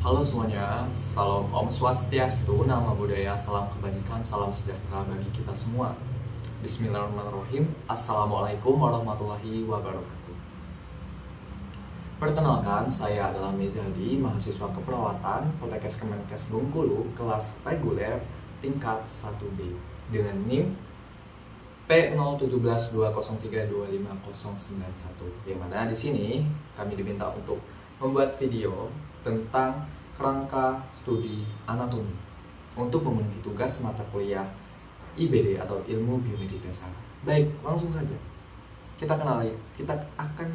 Halo semuanya, salam Om Swastiastu, nama budaya, salam kebajikan, salam sejahtera bagi kita semua. Bismillahirrahmanirrahim. Assalamualaikum warahmatullahi wabarakatuh. Perkenalkan, saya adalah Mezaldi, mahasiswa keperawatan Poltekkes Kemenkes Bengkulu, kelas reguler tingkat 1B dengan NIM P01720325091, yang mana di sini kami diminta untuk membuat video tentang kerangka studi anatomi untuk memenuhi tugas mata kuliah IBD atau Ilmu Biomedik Dasar. Baik, langsung saja.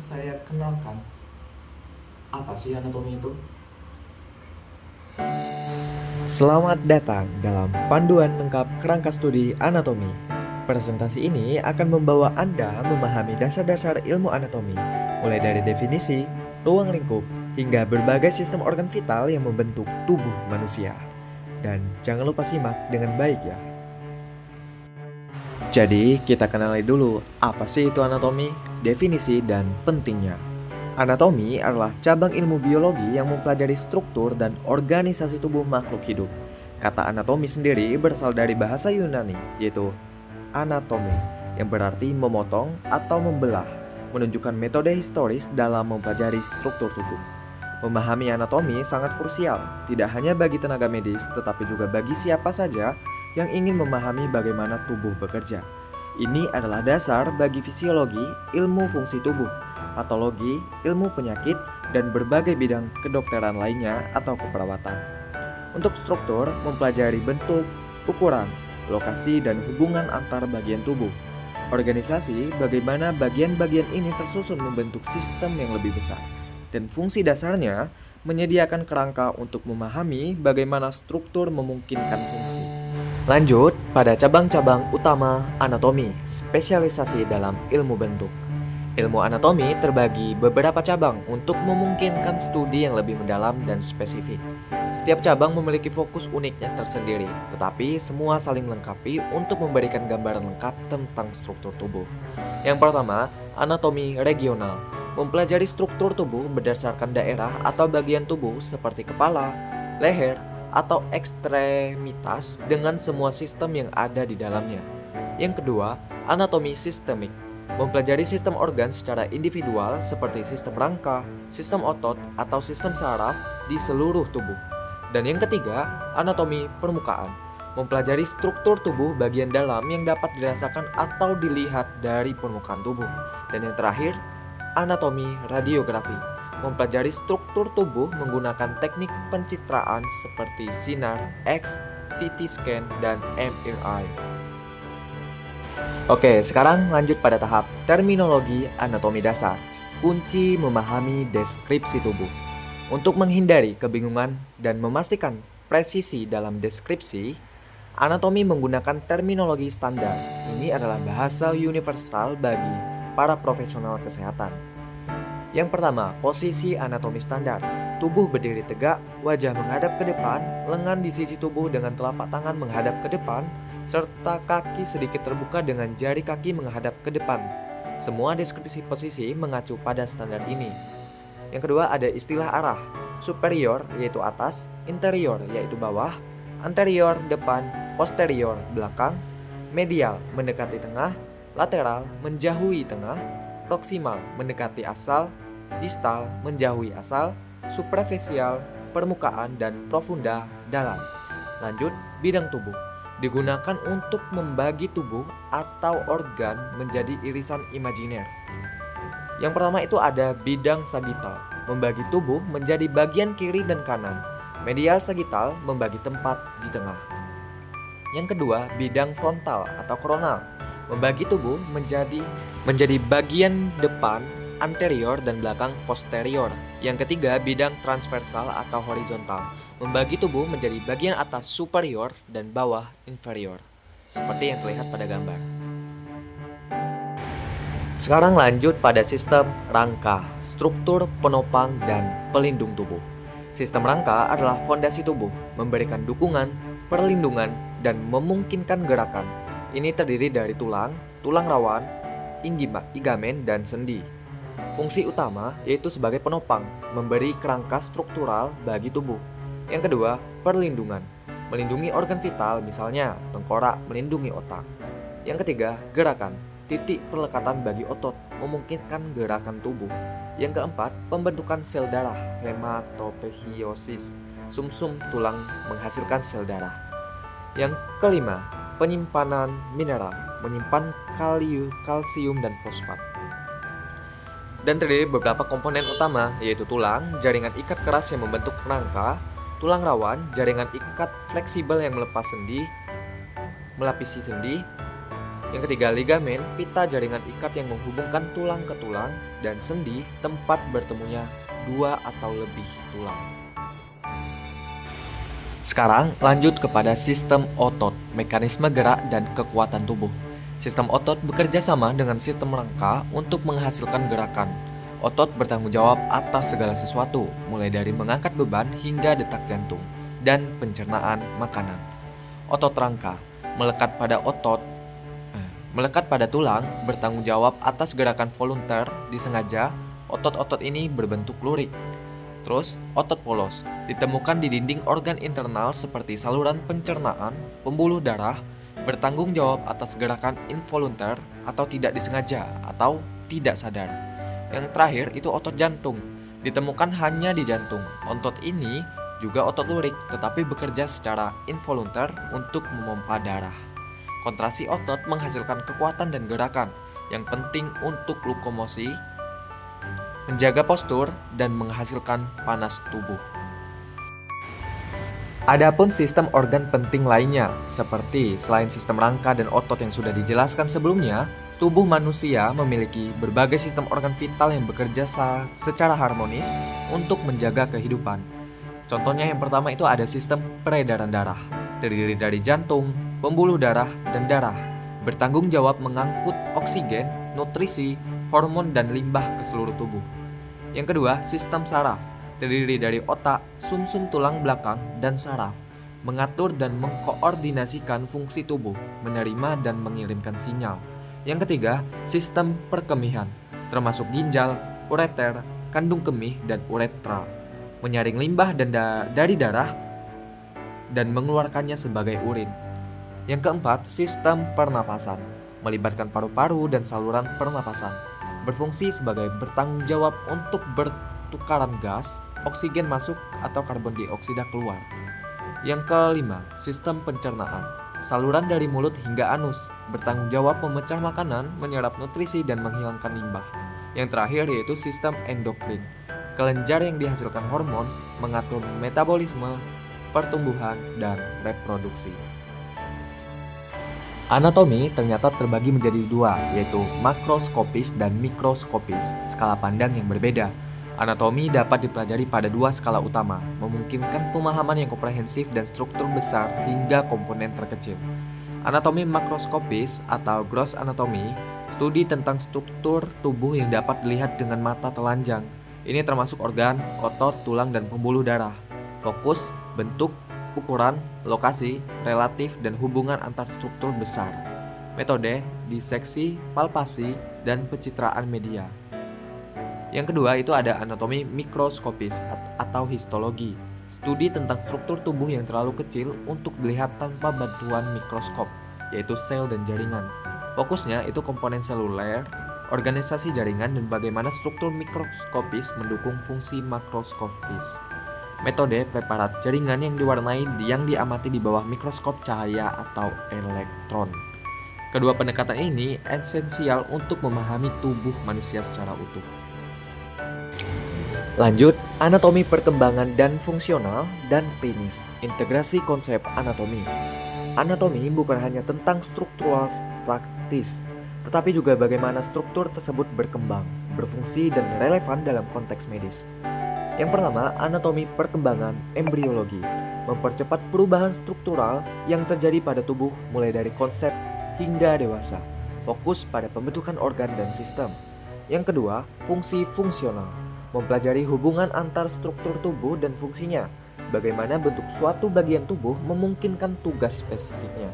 Saya kenalkan apa sih anatomi itu? Selamat datang dalam panduan lengkap kerangka studi anatomi. Presentasi ini akan membawa Anda memahami dasar-dasar ilmu anatomi, mulai dari definisi, ruang lingkup, hingga berbagai sistem organ vital yang membentuk tubuh manusia. Dan jangan lupa simak dengan baik ya. Jadi, kita kenali dulu apa sih itu anatomi, definisi, dan pentingnya. Anatomi adalah cabang ilmu biologi yang mempelajari struktur dan organisasi tubuh makhluk hidup. Kata anatomi sendiri berasal dari bahasa Yunani, yaitu anatome, yang berarti memotong atau membelah, menunjukkan metode historis dalam mempelajari struktur tubuh. Memahami anatomi sangat krusial, tidak hanya bagi tenaga medis, tetapi juga bagi siapa saja yang ingin memahami bagaimana tubuh bekerja. Ini adalah dasar bagi fisiologi, ilmu fungsi tubuh, patologi, ilmu penyakit, dan berbagai bidang kedokteran lainnya atau keperawatan. Untuk struktur, mempelajari bentuk, ukuran, lokasi, dan hubungan antar bagian tubuh. Organisasi, bagaimana bagian-bagian ini tersusun membentuk sistem yang lebih besar. Dan fungsi dasarnya, menyediakan kerangka untuk memahami bagaimana struktur memungkinkan fungsi. Lanjut pada cabang-cabang utama anatomi, spesialisasi dalam ilmu bentuk. Ilmu anatomi terbagi beberapa cabang untuk memungkinkan studi yang lebih mendalam dan spesifik. Setiap cabang memiliki fokus uniknya tersendiri, tetapi semua saling melengkapi untuk memberikan gambaran lengkap tentang struktur tubuh. Yang pertama, anatomi regional. Mempelajari struktur tubuh berdasarkan daerah atau bagian tubuh seperti kepala, leher, atau ekstremitas dengan semua sistem yang ada di dalamnya. Yang kedua, anatomi sistemik. Mempelajari sistem organ secara individual seperti sistem rangka, sistem otot, atau sistem saraf di seluruh tubuh. Dan yang ketiga, anatomi permukaan. Mempelajari struktur tubuh bagian dalam yang dapat dirasakan atau dilihat dari permukaan tubuh. Dan yang terakhir, anatomi radiografi. Mempelajari struktur tubuh menggunakan teknik pencitraan seperti sinar, X, CT scan, dan MRI. Oke, sekarang lanjut pada tahap terminologi anatomi dasar. Kunci memahami deskripsi tubuh. Untuk menghindari kebingungan dan memastikan presisi dalam deskripsi, anatomi menggunakan terminologi standar. Ini adalah bahasa universal bagi para profesional kesehatan. Yang pertama, posisi anatomi standar. Tubuh berdiri tegak, wajah menghadap ke depan, lengan di sisi tubuh dengan telapak tangan menghadap ke depan, serta kaki sedikit terbuka dengan jari kaki menghadap ke depan. Semua deskripsi posisi mengacu pada standar ini. Yang kedua ada istilah arah. Superior yaitu atas, interior yaitu bawah, anterior depan, posterior belakang, medial mendekati tengah, lateral menjauhi tengah, proksimal mendekati asal, distal menjauhi asal, superficial permukaan, dan profunda dalam. Lanjut, bidang tubuh. Digunakan untuk membagi tubuh atau organ menjadi irisan imajiner. Yang pertama itu ada bidang sagital, membagi tubuh menjadi bagian kiri dan kanan. Medial sagital membagi tempat di tengah. Yang kedua, bidang frontal atau koronal, membagi tubuh menjadi bagian depan anterior dan belakang posterior. Yang ketiga, bidang transversal atau horizontal, membagi tubuh menjadi bagian atas superior dan bawah inferior, seperti yang terlihat pada gambar. Sekarang lanjut pada sistem rangka, struktur penopang dan pelindung tubuh. Sistem rangka adalah fondasi tubuh, memberikan dukungan, perlindungan, dan memungkinkan gerakan. Ini terdiri dari tulang rawan, ligamen, dan sendi. Fungsi utama yaitu sebagai penopang, memberi kerangka struktural bagi tubuh. Yang kedua, perlindungan. Melindungi organ vital, misalnya tengkorak melindungi otak. Yang ketiga, gerakan. Titik pelekatan bagi otot, memungkinkan gerakan tubuh. Yang keempat, pembentukan sel darah, hematopehiosis. Sumsum tulang menghasilkan sel darah. Yang kelima, penyimpanan mineral, menyimpan kalsium dan fosfat. Dan terdiri beberapa komponen utama, yaitu tulang, jaringan ikat keras yang membentuk rangka, tulang rawan, jaringan ikat fleksibel yang melapisi sendi. Yang ketiga, ligamen, pita jaringan ikat yang menghubungkan tulang ke tulang, dan sendi, tempat bertemunya dua atau lebih tulang. Sekarang lanjut kepada sistem otot, mekanisme gerak dan kekuatan tubuh. Sistem otot bekerja sama dengan sistem rangka untuk menghasilkan gerakan. Otot bertanggung jawab atas segala sesuatu, mulai dari mengangkat beban hingga detak jantung, dan pencernaan makanan. Otot rangka melekat pada tulang, bertanggung jawab atas gerakan volunteer disengaja. Otot-otot ini berbentuk lurik. Terus, otot polos ditemukan di dinding organ internal seperti saluran pencernaan, pembuluh darah, bertanggung jawab atas gerakan involunteer atau tidak disengaja atau tidak sadar. Yang terakhir itu otot jantung, ditemukan hanya di jantung. Otot ini juga otot lurik, tetapi bekerja secara involunteer untuk memompa darah. Kontraksi otot menghasilkan kekuatan dan gerakan yang penting untuk lokomosi, menjaga postur, dan menghasilkan panas tubuh. Adapun sistem organ penting lainnya, seperti selain sistem rangka dan otot yang sudah dijelaskan sebelumnya, tubuh manusia memiliki berbagai sistem organ vital yang bekerja secara harmonis untuk menjaga kehidupan. Contohnya yang pertama itu ada sistem peredaran darah, terdiri dari jantung, pembuluh darah, dan darah, bertanggung jawab mengangkut oksigen, nutrisi, hormon, dan limbah ke seluruh tubuh. Yang kedua, sistem saraf, terdiri dari otak, sumsum tulang belakang, dan saraf, mengatur dan mengkoordinasikan fungsi tubuh, menerima dan mengirimkan sinyal. Yang ketiga, sistem perkemihan, termasuk ginjal, ureter, kandung kemih, dan uretra, menyaring limbah dari darah dan mengeluarkannya sebagai urin. Yang keempat, sistem pernapasan, melibatkan paru-paru dan saluran pernapasan, berfungsi sebagai bertanggung jawab untuk bertukaran gas, oksigen masuk atau karbon dioksida keluar. Yang kelima, sistem pencernaan, saluran dari mulut hingga anus, bertanggung jawab memecah makanan, menyerap nutrisi, dan menghilangkan limbah. Yang terakhir yaitu sistem endokrin, kelenjar yang dihasilkan hormon, mengatur metabolisme, pertumbuhan, dan reproduksi. Anatomi ternyata terbagi menjadi dua, yaitu makroskopis dan mikroskopis, skala pandang yang berbeda. Anatomi dapat dipelajari pada dua skala utama, memungkinkan pemahaman yang komprehensif dan struktur besar hingga komponen terkecil. Anatomi makroskopis atau gross anatomy, studi tentang struktur tubuh yang dapat dilihat dengan mata telanjang. Ini termasuk organ, otot, tulang, dan pembuluh darah. Fokus, bentuk, ukuran, lokasi, relatif, dan hubungan antar struktur besar. Metode, diseksi, palpasi, dan pencitraan media. Yang kedua itu ada anatomi mikroskopis atau histologi, studi tentang struktur tubuh yang terlalu kecil untuk dilihat tanpa bantuan mikroskop, yaitu sel dan jaringan. Fokusnya itu komponen seluler, organisasi jaringan, dan bagaimana struktur mikroskopis mendukung fungsi makroskopis. Metode preparat jaringan yang diamati di bawah mikroskop cahaya atau elektron. Kedua pendekatan ini esensial untuk memahami tubuh manusia secara utuh. Lanjut, anatomi perkembangan dan fungsional dan klinis. Integrasi konsep anatomi. Anatomi bukan hanya tentang struktural praktis, tetapi juga bagaimana struktur tersebut berkembang, berfungsi, dan relevan dalam konteks medis. Yang pertama, anatomi perkembangan embriologi, mempercepat perubahan struktural yang terjadi pada tubuh mulai dari konsep hingga dewasa, fokus pada pembentukan organ dan sistem. Yang kedua, fungsi fungsional, mempelajari hubungan antar struktur tubuh dan fungsinya, bagaimana bentuk suatu bagian tubuh memungkinkan tugas spesifiknya.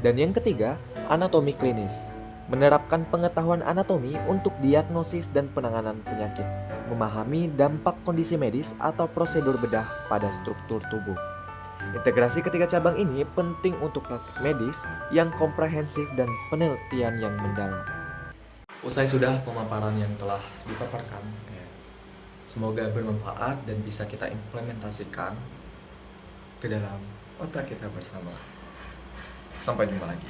Dan yang ketiga, anatomi klinis, menerapkan pengetahuan anatomi untuk diagnosis dan penanganan penyakit, memahami dampak kondisi medis atau prosedur bedah pada struktur tubuh. Integrasi ketiga cabang ini penting untuk praktik medis yang komprehensif dan penelitian yang mendalam. Usai sudah pemaparan yang telah dipaparkan, semoga bermanfaat dan bisa kita implementasikan ke dalam otak kita bersama. Sampai jumpa lagi.